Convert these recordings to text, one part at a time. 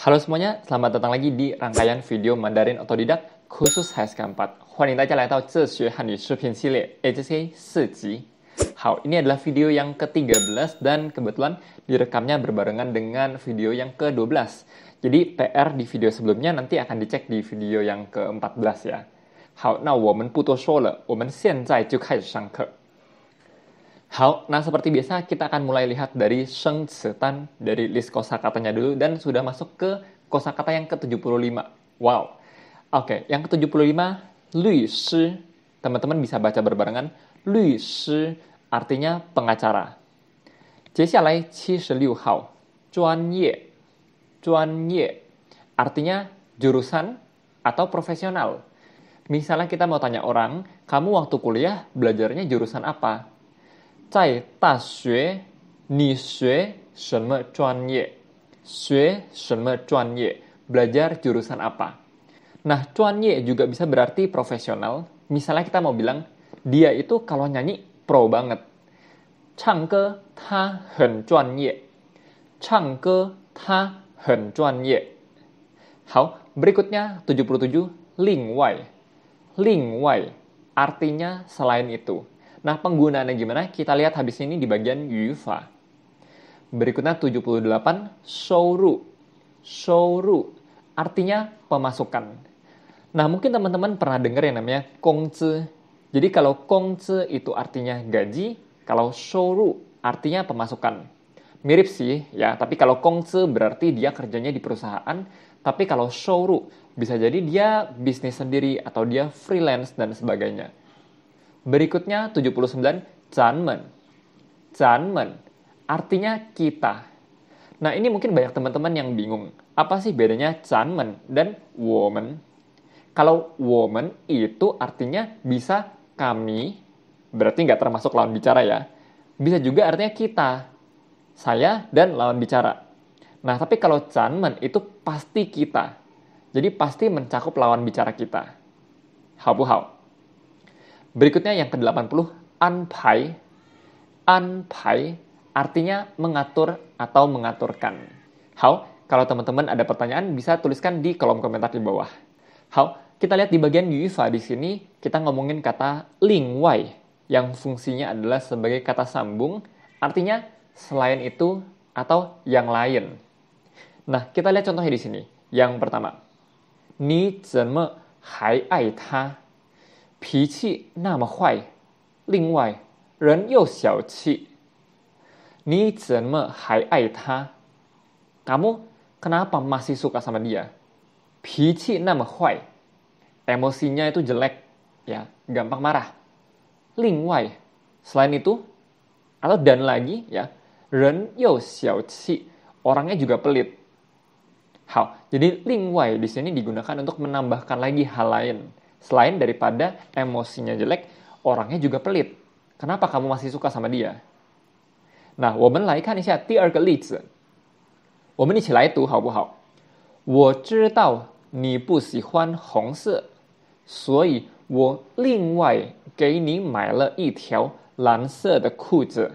Halo semuanya, selamat datang lagi di rangkaian video Mandarin Otodidak khusus HSK 4. 欢迎大家来到自学汉语视频系列 AJC 4集。好, ini adalah video yang ke-13 dan kebetulan direkamnya berbarengan dengan video yang ke-12. Jadi PR di video sebelumnya nanti akan dicek di video yang ke-14 ya. 好，那我们不多说了，我们现在就开始上课。好, nah seperti biasa kita akan mulai lihat dari sheng cetan, dari list kosakatanya dulu dan sudah masuk ke kosakata yang ke-75. Wow. Oke, yang ke-75, lui shi. Teman-teman bisa baca berbarengan. Lui shi artinya pengacara. 接下来76号, 专业. 专业 artinya jurusan atau profesional. Misalnya kita mau tanya orang, kamu waktu kuliah belajarnya jurusan apa? 在大学你学什么专业？学什么专业？ belajar jurusan apa? Nah, 专业 juga bisa berarti profesional. Misalnya kita mau bilang, dia itu kalau nyanyi pro banget. 唱歌他很专业。唱歌他很专业。好, berikutnya 77, 另外。另外 artinya selain itu. Nah, penggunaannya gimana? Kita lihat habis ini di bagian yufa. Berikutnya 78, 收入. 收入 artinya pemasukan. Nah, mungkin teman-teman pernah dengar yang namanya 工资. Jadi kalau 工资 itu artinya gaji, kalau 收入 artinya pemasukan. Mirip sih ya, tapi kalau 工资 berarti dia kerjanya di perusahaan, tapi kalau 收入 bisa jadi dia bisnis sendiri atau dia freelance dan sebagainya. Berikutnya 79, 咱们. 咱们 artinya kita. Nah, ini mungkin banyak teman-teman yang bingung. Apa sih bedanya 咱们 dan 我们? Kalau 我们 itu artinya bisa kami, berarti nggak termasuk lawan bicara ya. Bisa juga artinya kita, saya dan lawan bicara. Nah, tapi kalau 咱们 itu pasti kita. Jadi pasti mencakup lawan bicara kita. 好不好? Berikutnya yang ke-80, 安排. 安排 artinya mengatur atau mengaturkan. How? Kalau teman-teman ada pertanyaan bisa tuliskan di kolom komentar di bawah. How? Kita lihat di bagian yufa di sini kita ngomongin kata 另外 yang fungsinya adalah sebagai kata sambung, artinya selain itu atau yang lain. Nah, kita lihat contohnya di sini. Yang pertama, 你怎么还爱他? 脾气那么坏，另外人又小气，你怎么还爱他? Kamu kenapa masih suka sama dia? 脾气那么坏, emosinya itu jelek, ya, gampang marah. 另外, selain itu, atau dan lagi, ya, 人又小气, orangnya juga pelit. How? Jadi 另外 di sini digunakan untuk menambahkan lagi hal lain. Selain daripada emosinya jelek, orangnya juga pelit. Kenapa kamu masih suka sama dia? Nah, 我们来看一下第二个例子。我们一起来读好不好？我知道你不喜欢红色，所以我另外给你买了一条蓝色的裤子。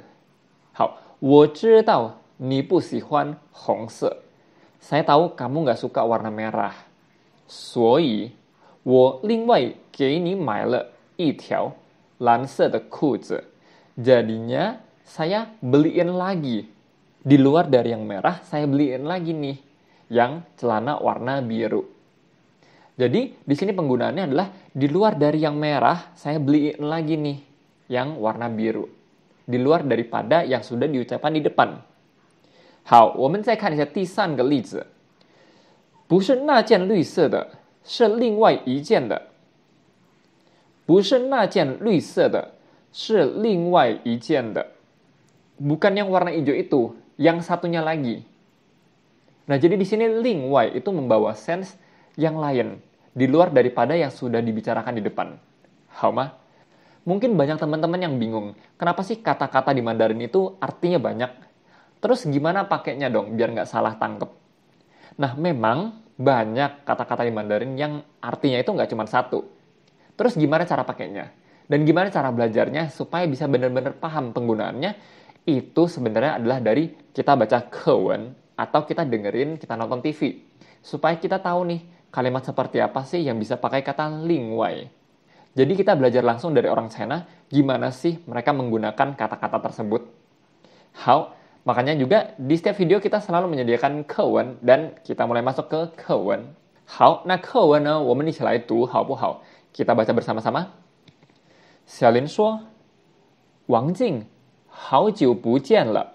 好，我知道你不喜欢红色。Saya tahu kamu nggak suka warna merah. 所以我另外给你买了一条蓝色的裤子. Jadinya saya beliin lagi. Di luar dari yang merah, saya beliin lagi nih yang celana warna biru. Jadi di sini penggunaannya adalah di luar dari yang merah, saya beliin lagi nih yang warna biru. Di luar daripada yang sudah diucapkan di depan. 好，我们再看一下第三个例子。不是那件绿色的。是另外一件的，不是那件绿色的，是另外一件的. Bukan yang warna hijau itu, yang satunya lagi. Nah, jadi di sini 另外 itu membawa sense yang lain, di luar daripada yang sudah dibicarakan di depan. Hama? Mungkin banyak teman-teman yang bingung, kenapa sih kata-kata di Mandarin itu artinya banyak? Terus gimana pakainya dong, biar nggak salah tangkep? Nah, memang banyak kata-kata di Mandarin yang artinya itu nggak cuma satu. Terus gimana cara pakainya? Dan gimana cara belajarnya supaya bisa benar-benar paham penggunaannya? Itu sebenarnya adalah dari kita baca kewen atau kita dengerin, kita nonton TV. supaya kita tahu nih, kalimat seperti apa sih yang bisa pakai kata lingwai. Jadi kita belajar langsung dari orang China, gimana sih mereka menggunakan kata-kata tersebut. How? Makanya juga di setiap video kita selalu menyediakan kewen, dan kita mulai masuk ke kewen. How? Nah kewen呢，我们一起来读好不好？ Kita baca bersama-sama. 小林说，王静，好久不见了。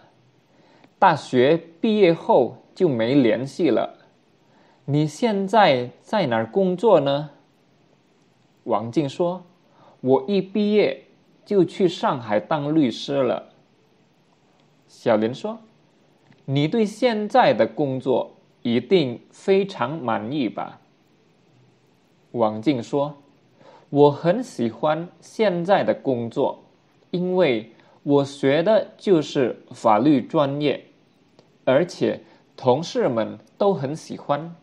大学毕业后就没联系了。你现在在哪儿工作呢？王静说，我一毕业就去上海当律师了。小林说，你对现在的工作一定非常满意吧？王静说，我很喜欢现在的工作，因为我学的就是法律专业，而且同事们都很喜欢。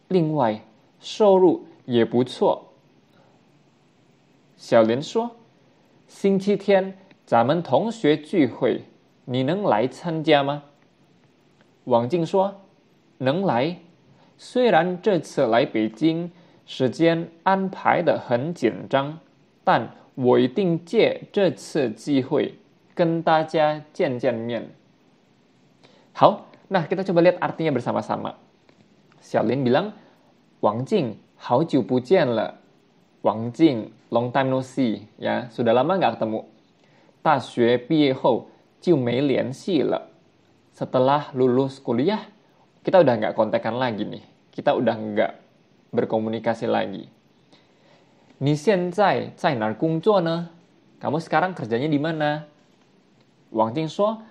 另外，收入也不错。小林说，星期天咱们同学聚会，你能来参加吗？王静说，能来。虽然这次来北京时间安排得很紧张，但我一定借这次机会跟大家见见面。好，nah kita coba lihat artinya bersama-sama. Xiaolin bilang, Wang Jing, 好久不见了。Wang Jing, long time no see, ya, sudah lama nggak ketemu. 大学毕业后就没联系了。Setelah lulus kuliah, kita udah nggak kontekan lagi nih. Kita udah nggak berkomunikasi lagi. 你现在在哪儿工作呢？ Kamu sekarang kerjanya di mana? Wang Jing 说，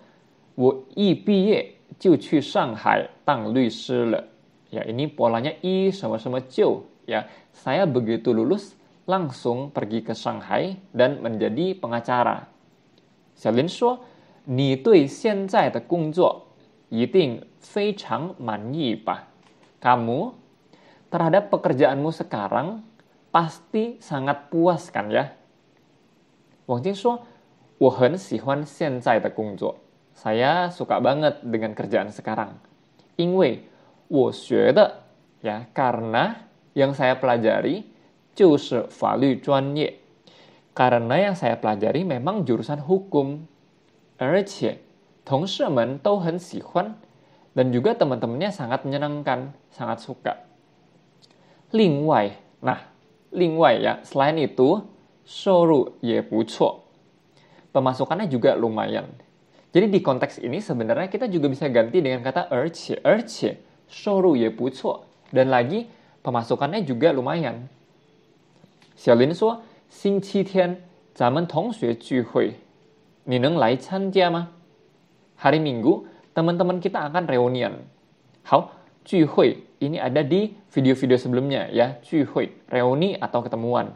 我一毕业就去上海当律师了。Ya, ini polanya i sama就, ya. Saya begitu lulus langsung pergi ke Shanghai dan menjadi pengacara. 小林说，你对现在的工作一定非常满意吧？ Kamu terhadap pekerjaanmu sekarang pasti sangat puas kan ya? Wang Jing 说，我很喜欢现在的工作。Saya suka banget dengan kerjaan sekarang. 因为我学的 ya, karena yang saya pelajari 就是法律专业。Karena yang saya pelajari memang jurusan hukum. 而且同事们都很喜欢, dan juga teman-temannya sangat menyenangkan, sangat suka. 另外, nah, 另外 ya, selain itu, 收入也不错. Pemasukannya juga lumayan. Jadi di konteks ini sebenarnya kita juga bisa ganti dengan kata 而且收入也不错, dan lagi pemasukannya juga lumayan. 小林说，星期天咱们同学聚会，你能来参加吗？ Hari Minggu, teman-teman kita akan reunian. 好，聚会 ini ada di video-video sebelumnya ya, 聚会 reuni atau ketemuan.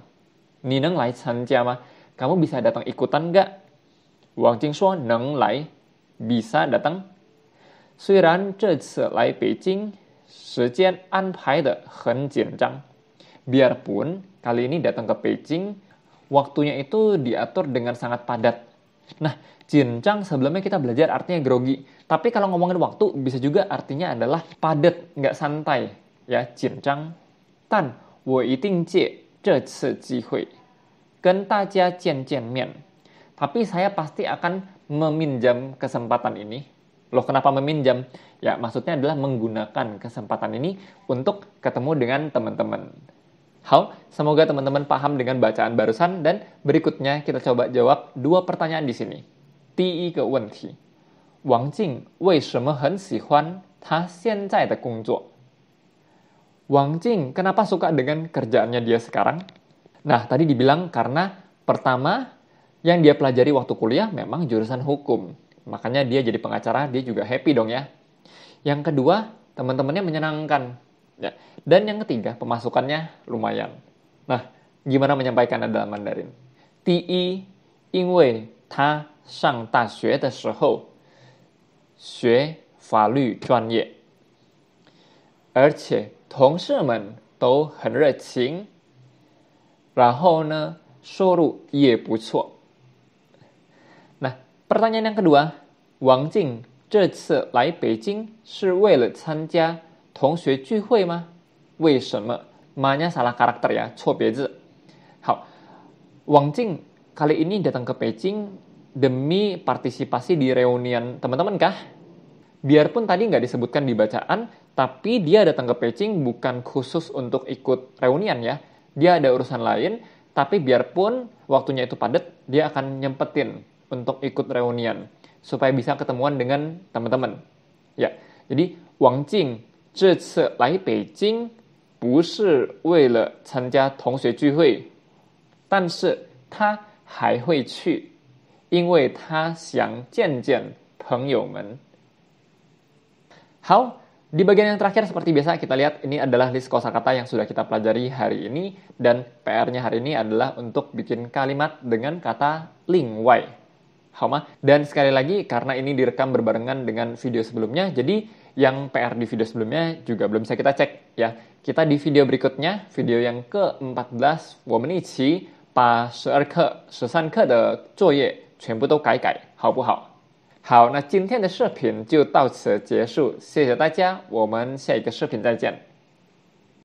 你能来参加吗? Kamu bisa datang ikutan nggak? Wang Jing 说能来 bisa datang. 虽然这次来北京时间安排得很紧张. Biarpun kali ini datang ke Beijing, waktunya itu diatur dengan sangat padat. Nah, jinjang sebelumnya kita belajar artinya grogi. Tapi kalau ngomongin waktu, bisa juga artinya adalah padat, nggak santai. Ya, jinjang. Tan, 我一定借这次机会跟大家见见面. Tapi saya pasti akan meminjam kesempatan ini. Loh, kenapa meminjam? Ya, maksudnya adalah menggunakan kesempatan ini untuk ketemu dengan teman-teman. How? Semoga teman-teman paham dengan bacaan barusan, dan berikutnya kita coba jawab dua pertanyaan di sini. 第一个问题，王静为什么很喜欢他现在的工作？ Wang Jing kenapa suka dengan kerjaannya dia sekarang? Nah, tadi dibilang karena pertama, yang dia pelajari waktu kuliah memang jurusan hukum. Makanya dia jadi pengacara, dia juga happy dong ya. Yang kedua, teman-temannya menyenangkan. Ya. Dan yang ketiga, pemasukannya lumayan. Nah, gimana menyampaikannya dalam Mandarin? 第一，因为他上大学的时候学法律专业，而且同事们都很热情，然后呢，收入也不错。Nah, pertanyaan yang kedua, Wang Jing 这次来北京是为了参加同学聚会吗？为什么 ma-nya salah karakter ya, 错别字。好，Wang Jing kali ini datang ke Beijing demi partisipasi di reunian teman-teman kah? Biarpun tadi nggak disebutkan di bacaan, tapi dia datang ke Beijing bukan khusus untuk ikut reunian ya. Dia ada urusan lain, tapi biarpun waktunya itu padat, dia akan nyempetin untuk ikut reunian supaya bisa ketemuan dengan teman-teman. Ya, jadi Wang Jing 这次来北京不是为了参加同学聚会，但是他还会去，因为他想见见朋友们。好，di bagian yang terakhir seperti biasa kita lihat ini adalah list kosakata yang sudah kita pelajari hari ini dan PR-nya hari ini adalah untuk bikin kalimat dengan kata 另外。好吗? Dan sekali lagi karena ini direkam berbarengan dengan video sebelumnya, jadi yang PR di video sebelumnya juga belum bisa kita cek ya. Kita di video berikutnya, video yang ke-14, 我们一起把12课、13课的作业全部都改改，好不好？好，那今天的视频就到此结束，谢谢大家，我们下一个视频再见。